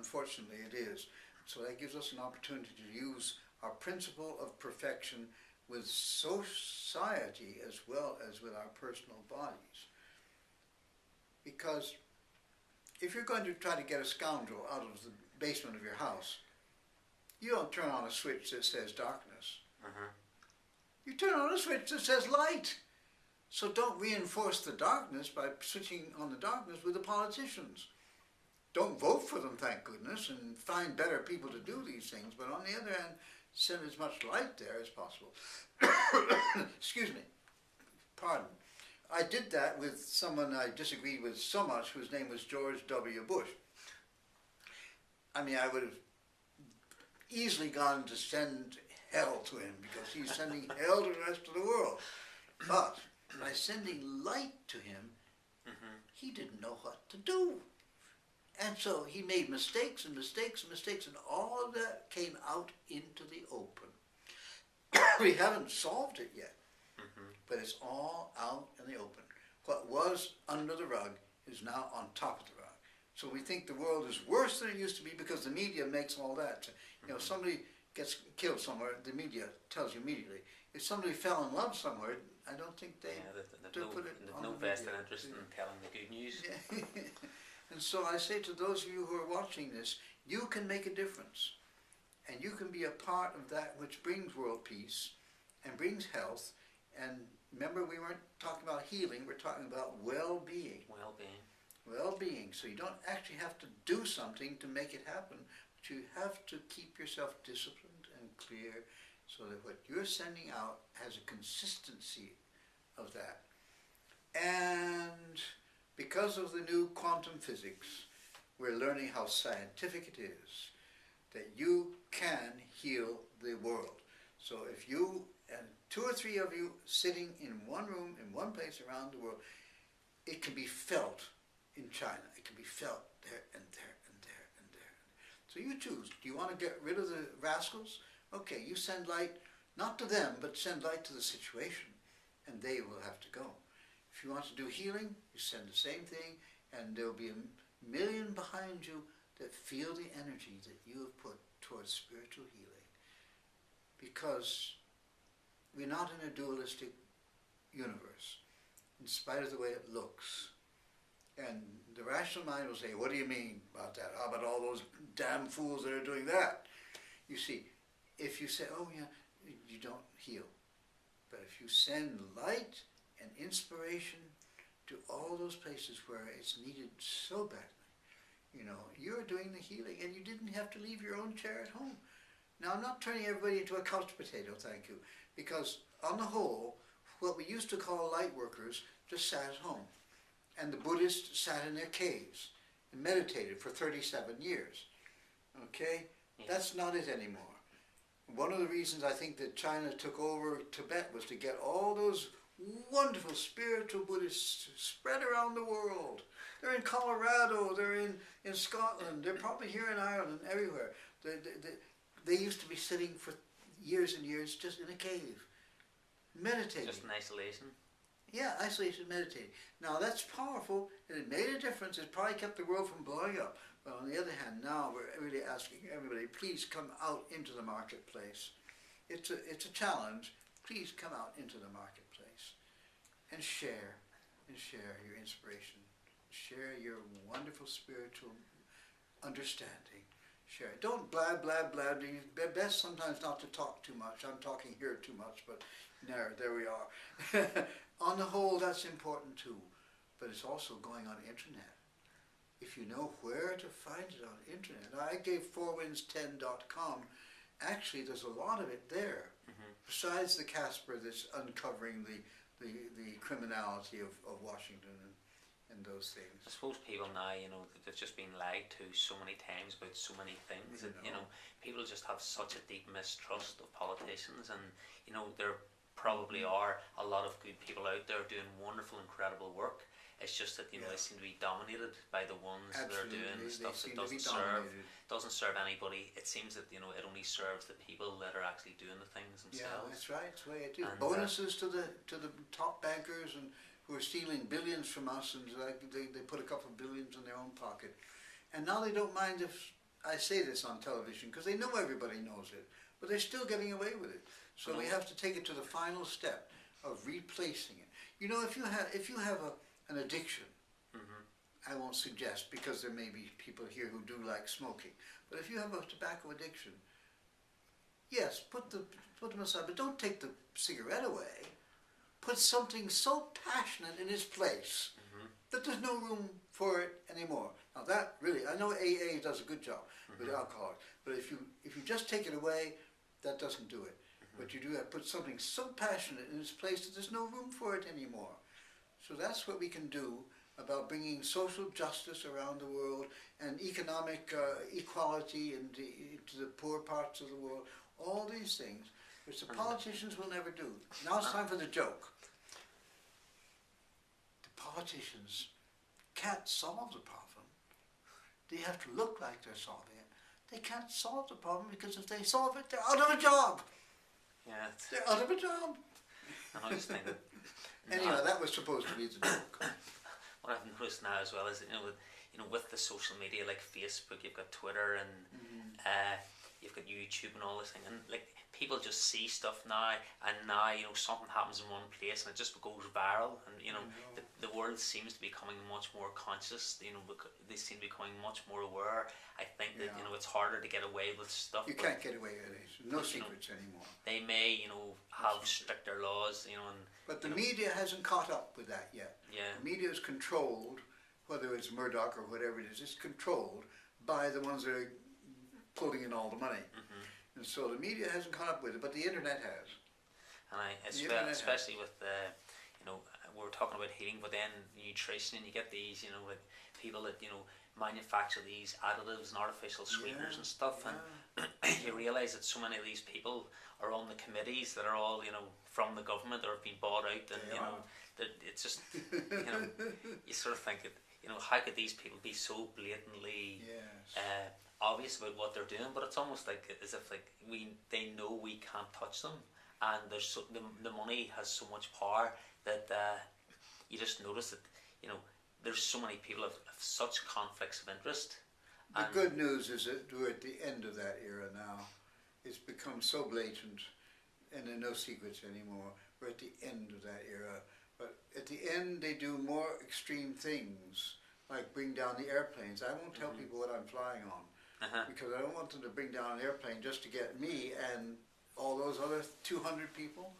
unfortunately it is. So that gives us an opportunity to use our principle of perfection with society as well as with our personal bodies. Because if you're going to try to get a scoundrel out of the basement of your house, you don't turn on a switch that says darkness. You turn on a switch that says light. So don't reinforce the darkness by switching on the darkness with the politicians. Don't vote for them, thank goodness, and find better people to do these things. But on the other hand, send as much light there as possible. Excuse me. Pardon. I did that with someone I disagreed with so much, whose name was George W. Bush. I mean, I would have easily gone to send hell to him, because he's sending hell to the rest of the world. But by sending light to him, he didn't know what to do. And so he made mistakes and mistakes and mistakes, and all of that came out into the open. We haven't solved it yet, but it's all out in the open. What was under the rug is now on top of the rug. So we think the world is worse than it used to be because the media makes all that. You know, somebody gets killed somewhere, the media tells you immediately. If somebody fell in love somewhere, I don't think they put it on the media. No vested interest in telling the good news. Yeah. And so I say to those of you who are watching this, you can make a difference. And you can be a part of that which brings world peace and brings health. And remember, we weren't talking about healing, we're talking about well-being. Well-being. Well-being. So you don't actually have to do something to make it happen, but you have to keep yourself disciplined and clear so that what you're sending out has a consistency of that. And because of the new quantum physics, we're learning how scientific it is that you can heal the world. So if you and 2 or 3 of you sitting in one room, in one place around the world, it can be felt in China. It can be felt there and there and there and there. So you choose. Do you want to get rid of the rascals? Okay, you send light, not to them, but send light to the situation, and they will have to go. If you want to do healing, you send the same thing, and there will be a million behind you that feel the energy that you have put towards spiritual healing. Because we're not in a dualistic universe, in spite of the way it looks. And the rational mind will say, what do you mean about that? How about all those damn fools that are doing that? You see, if you say, oh yeah, you don't heal. But if you send light and inspiration to all those places where it's needed so badly, you know, you're doing the healing, and you didn't have to leave your own chair at home. Now, I'm not turning everybody into a couch potato, thank you, because on the whole, what we used to call light workers just sat at home. And the Buddhists sat in their caves and meditated for 37 years. Okay? Yeah. That's not it anymore. One of the reasons I think that China took over Tibet was to get all those wonderful spiritual Buddhists spread around the world. They're in Colorado, they're in Scotland, they're probably here in Ireland, everywhere. They used to be sitting for years and years just in a cave, meditating. Just in isolation? Yeah, isolation, meditating. Now that's powerful, and it made a difference. It probably kept the world from blowing up. But on the other hand, now we're really asking everybody, please come out into the marketplace. It's a challenge. Please come out into the marketplace and share your inspiration. Share your wonderful spiritual understanding. Share it. Don't blab, blab, blab. It's best sometimes not to talk too much. I'm talking here too much, but there we are. On the whole, that's important too. But it's also going on the internet. If you know where to find it on the internet. I gave 4winds10.com. Actually, there's a lot of it there. Besides the Casper that's uncovering the criminality of Washington and those things. I suppose people now, you know, they've just been lied to so many times about so many things. And, you know, people just have such a deep mistrust of politicians, and, you know, there probably are a lot of good people out there doing wonderful, incredible work. It's just that, you know, they seem to be dominated by the ones that are doing stuff that doesn't serve anybody. It seems that, you know, it only serves the people that are actually doing the things themselves. Yeah, that's right. That's the way it is. Bonuses to the top bankers and who are stealing billions from us, and they put a couple of billions in their own pocket. And now they don't mind if I say this on television because they know everybody knows it, but they're still getting away with it. So we have to take it to the final step of replacing it. You know, if you have an addiction, I won't suggest, because there may be people here who do like smoking, but if you have a tobacco addiction, yes, put them aside, but don't take the cigarette away. Put something so passionate in its place that there's no room for it anymore. Now that really, I know AA does a good job with alcohol, but if you just take it away, that doesn't do it. But you do have to put something so passionate in its place that there's no room for it anymore. So that's what we can do about bringing social justice around the world and economic equality into the poor parts of the world. All these things, which the politicians will never do. Now it's time for the joke. The politicians can't solve the problem. They have to look like they're solving it. They can't solve the problem because if they solve it, they're out of a job. Yeah, they're out of a job. I just think that. Anyway, that was supposed to be the joke. What I've noticed now as well is that, with the social media like Facebook, you've got Twitter and you've got YouTube and all this thing, and like people just see stuff now, and now something happens in one place and it just goes viral, and the world seems to be becoming much more conscious. They seem to be becoming much more aware. I think that it's harder to get away with stuff. You can't get away with it. No secrets anymore. They may have stricter laws, but the media hasn't caught up with that yet. Yeah. The media is controlled, whether it's Murdoch or whatever it is, it's controlled by the ones that are pulling in all the money. And so the media hasn't caught up with it, but the internet has. And especially with we were talking about heating, but then nutrition, and you get these, like people that manufacture these additives and artificial sweeteners and stuff, and you realise that so many of these people are on the committees that are all from the government or have been bought out, and that it's just you sort of think that how could these people be so blatantly obvious about what they're doing, but it's almost like as if they know we can't touch them, and there's the money has so much power that you just notice that there's so many people have such conflicts of interest. The good news is that we're at the end of that era now. It's become so blatant, and there are no secrets anymore. We're at the end of that era, but at the end they do more extreme things, like bring down the airplanes. I won't tell people what I'm flying on. Because I don't want them to bring down an airplane just to get me and all those other 200 people.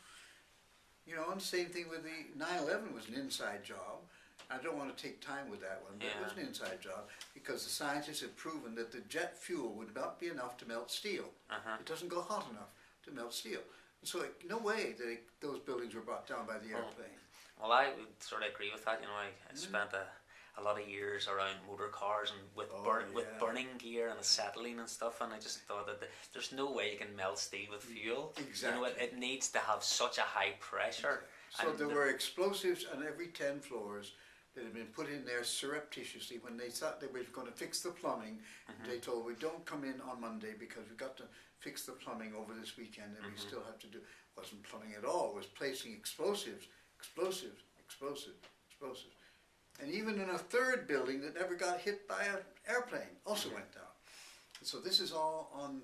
And same thing with the 9/11 was an inside job. I don't want to take time with that one, but it was an inside job because the scientists have proven that the jet fuel would not be enough to melt steel. It doesn't go hot enough to melt steel. And so no way that those buildings were brought down by the airplane. Well, I would sort of agree with that. I spent a lot of years around motor cars and with burning gear and acetylene and stuff, and I just thought that there's no way you can melt steel with fuel. Exactly. It needs to have such a high pressure. So there were explosives on every 10 floors that had been put in there surreptitiously when they thought they were going to fix the plumbing. They told, we don't come in on Monday because we've got to fix the plumbing over this weekend, and we still have to do. It wasn't plumbing at all. It was placing explosives. And even in a third building that never got hit by an airplane also went down. And so this is all on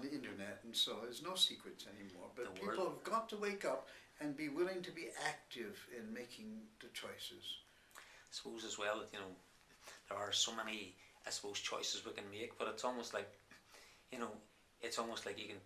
the internet, and so there's no secrets anymore. But people have got to wake up and be willing to be active in making the choices. I suppose as well that there are so many choices we can make, but it's almost like you can